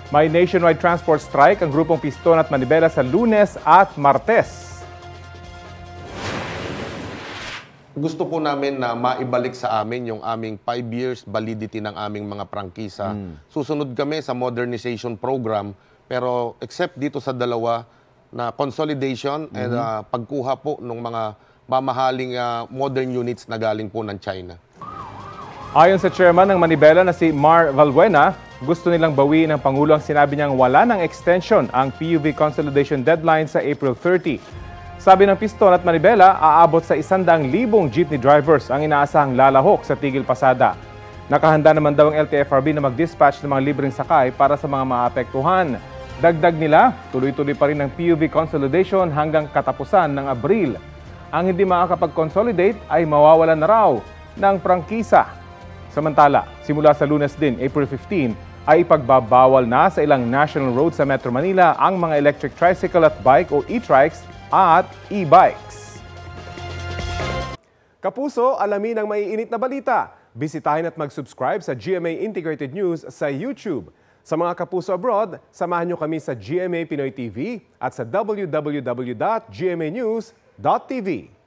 May nationwide transport strike ang grupong Piston at Manibela sa Lunes at Martes. Gusto po namin na maibalik sa amin yung aming 5 years validity ng aming mga prangkisa. Susunod kami sa modernization program, pero except dito sa dalawa na consolidation and pagkuha po ng mga mamahaling modern units na galing po ng China. Ayon sa chairman ng Manibela na si Mar Valbuena, gusto nilang bawiin ng Pangulo ang sinabi niyang wala ng extension ang PUV consolidation deadline sa April 30. Sabi ng Piston at Manibela, aabot sa 100,000 jeepney drivers ang inaasahang lalahok sa Tigil Pasada. Nakahanda naman daw ang LTFRB na mag-dispatch ng mga libreng sakay para sa mga maapektuhan. Dagdag nila, tuloy-tuloy pa rin ang PUV consolidation hanggang katapusan ng Abril. Ang hindi makakapag-consolidate ay mawawalan na raw ng prangkisa. Samantala, simula sa Lunes din, April 15, ay ipagbabawal na sa ilang national roads sa Metro Manila ang mga electric tricycle at bike o e-trikes at e-bikes. Kapuso, alamin ang maiinit na balita. Bisitahin at mag-subscribe sa GMA Integrated News sa YouTube. Sa mga kapuso abroad, samahan nyo kami sa GMA Pinoy TV at sa www.gmanews.tv.